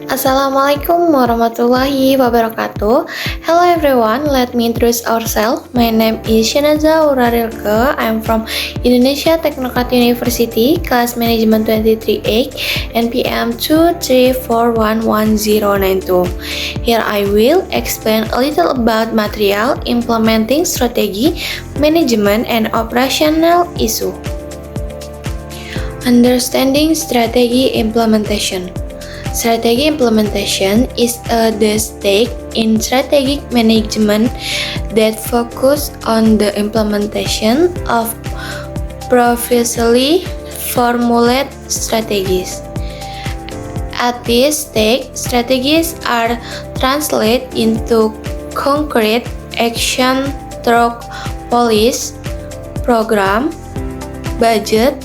Assalamualaikum warahmatullahi wabarakatuh. Hello everyone, let me introduce ourselves. My name is Shanaza Urarilke. I'm from Indonesia Technocrat University, Class Management 238, NPM 234111092. Here I will explain a little about material implementing strategy, management, and operational issue. Understanding strategy implementation. Strategy implementation is the stage in strategic management that focus on the implementation of previously formulated strategies. At this stage, strategies are translated into concrete action through policy, program, budget,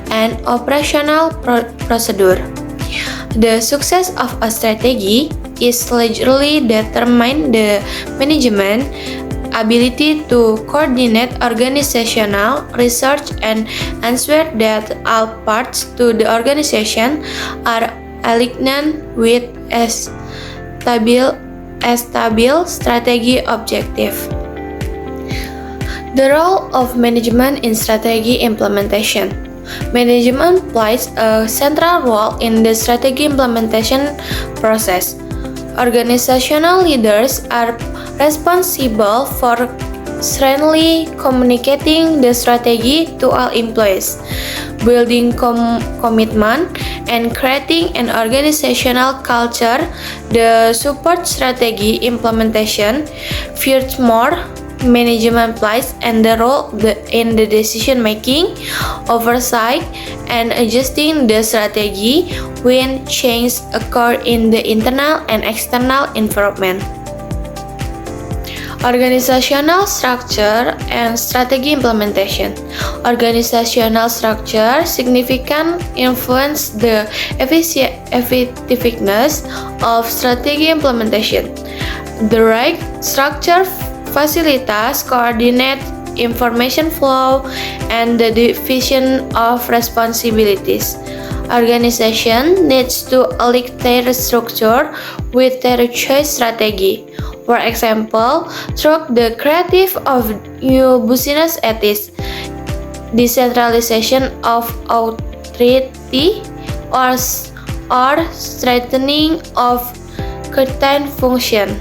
and operational procedure. The success of a strategy is largely determined the management ability to coordinate organizational research and ensure that all parts to the organization are aligned with a stable strategy objective. The role of management in strategy implementation. Management plays a central role in the strategy implementation process. Organizational leaders are responsible for strongly communicating the strategy to all employees, building commitment, and creating an organizational culture that supports strategy implementation. Furthermore, management plays and the role in the decision making, oversight, and adjusting the strategy when changes occur in the internal and external environment. Organizational structure and strategy implementation. Organizational structure significantly influence the effectiveness of strategy implementation. The right structure facilities coordinate information flow and the division of responsibilities. Organization needs to align their structure with their choice strategy. For example, through the creative of new business ethics, decentralization of authority, or strengthening of certain function.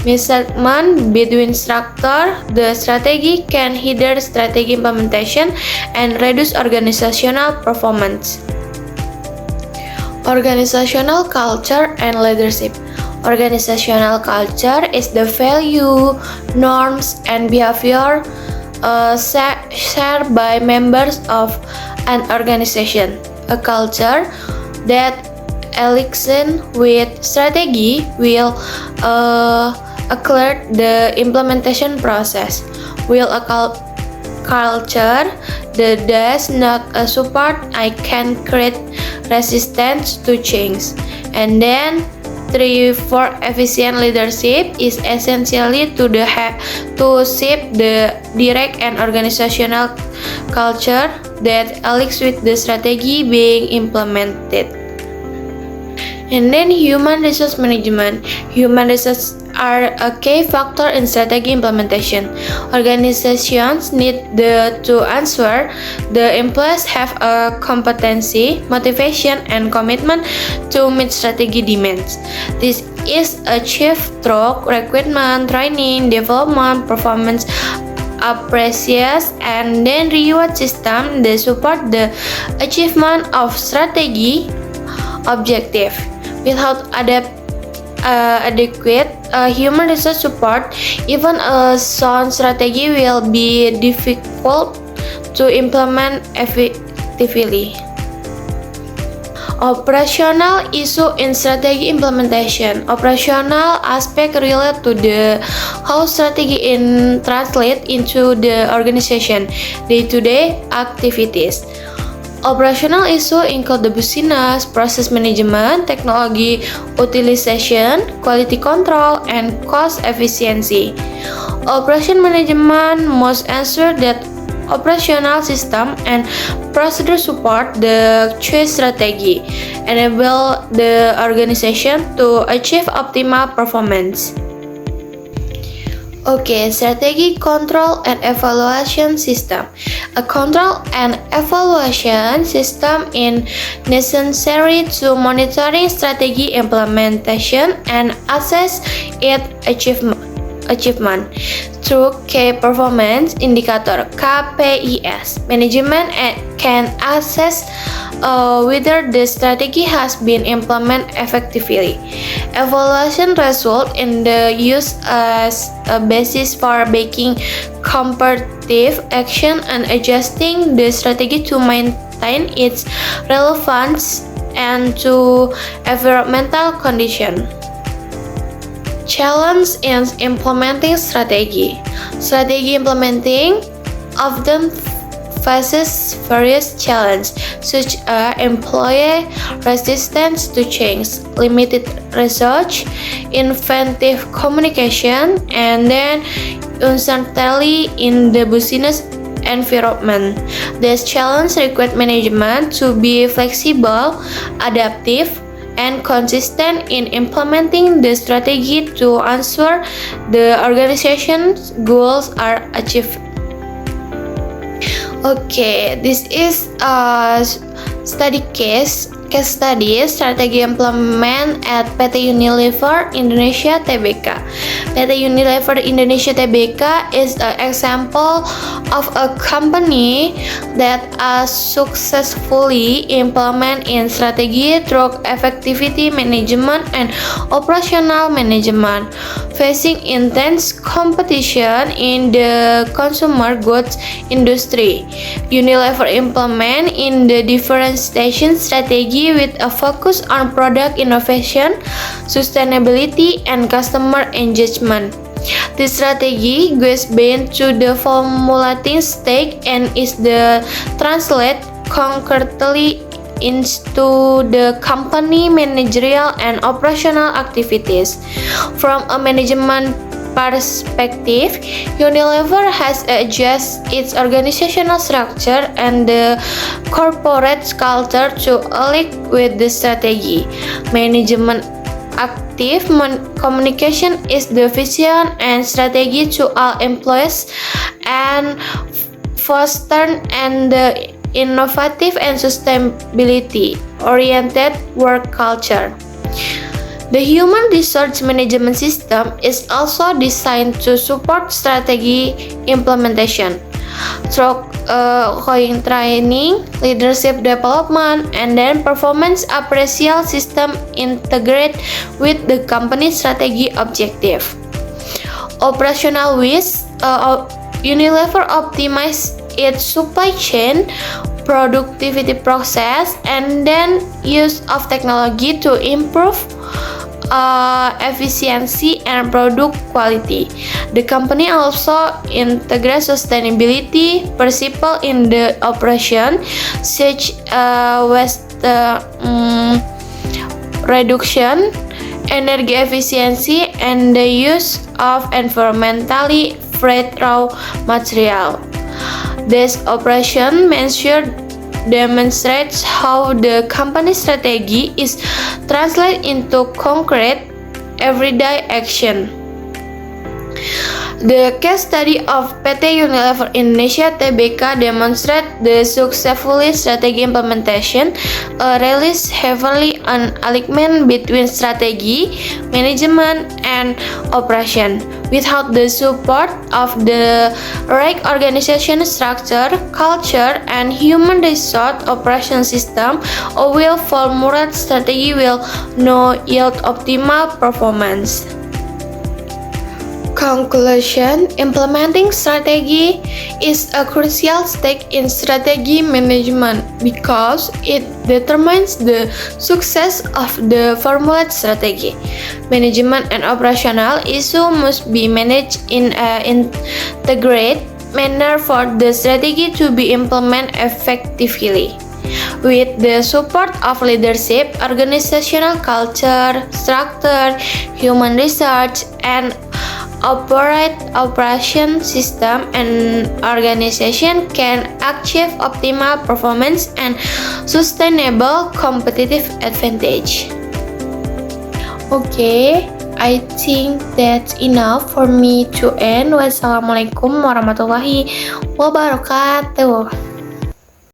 Misalignment between structure, the strategy can hinder strategy implementation and reduce organizational performance. Organizational culture and leadership. Organizational culture is the value, norms, and behavior shared by members of an organization. A culture that aligns with strategy will accelerate the implementation process, while a culture that does not support I can create resistance to change. And then 3 for efficient leadership is essentially to shape the direct and organizational culture that aligns with the strategy being implemented. And then human resource management. Human resources are a key factor in strategy implementation. Organizations need to ensure the employees have a competency, motivation, and commitment to meet strategy demands. This is achieved through recruitment, training, development, performance appreciation, and then reward system that support the achievement of strategy objective. Without adequate human resource support, even a sound strategy will be difficult to implement effectively. Operational issue in strategy implementation. Operational aspect relate to the how strategy translate into the organization day-to-day activities. Operational issue include the business, process management, technology utilization, quality control, and cost efficiency. Operation management must ensure that operational system and procedure support the choice strategy, enable the organization to achieve optimal performance. Okay, strategy control and evaluation system. A control and evaluation system is necessary to monitoring strategy implementation and assess its achievement through key performance indicator (KPIs). Management can assess whether the strategy has been implemented effectively. Evaluation result in the use as a basis for making comparative action and adjusting the strategy to maintain its relevance and to environmental conditions. Challenge in implementing strategy. Strategy implementing often faces various challenges such as employee resistance to change, limited research, inventive communication, and then uncertainty in the business environment. These challenges require management to be flexible, adaptive, and consistent in implementing the strategy to ensure the organization's goals are achieved. Okay, this is a case study strategy implement at PT Unilever Indonesia Tbk. PT Unilever Indonesia Tbk is an example of a company that has successfully implemented in strategy through effectivity management and operational management. Facing intense competition in the consumer goods industry, Unilever implement in the differentiation strategy with a focus on product innovation, sustainability, and customer engagement. This strategy goes beyond to the formulating stage and is the translate concretely into the company managerial and operational activities. From a management perspective, Unilever has adjusted its organizational structure and the corporate culture to align with the strategy. Management active communication is the vision and strategy to all employees and foster and the innovative and sustainability-oriented work culture. The human resource management system is also designed to support strategy implementation through ongoing training, leadership development, and then performance appraisal system integrate with the company's strategy objective. Operational wise, Unilever optimized its supply chain productivity process and then use of technology to improve efficiency and product quality. The company also integrates sustainability principles in the operation, such waste reduction, energy efficiency, and the use of environmentally friendly raw material. This operation demonstrates how the company strategy is translated into concrete everyday action. The case study of PT Unilever Indonesia Tbk demonstrates the successful strategy implementation, relies heavily on alignment between strategy, management, and operation. Without the support of the right organization structure, culture, and human resource operation system, a well-formulated strategy will not yield optimal performance. Conclusion: implementing strategy is a crucial step in strategy management because it determines the success of the formulated strategy. Management and operational issues must be managed in an integrated manner for the strategy to be implemented effectively. With the support of leadership, organizational culture, structure, human research, and operate operation system and organization can achieve optimal performance and sustainable competitive advantage. Okay, I think that's enough for me to end. Wassalamualaikum warahmatullahi wabarakatuh.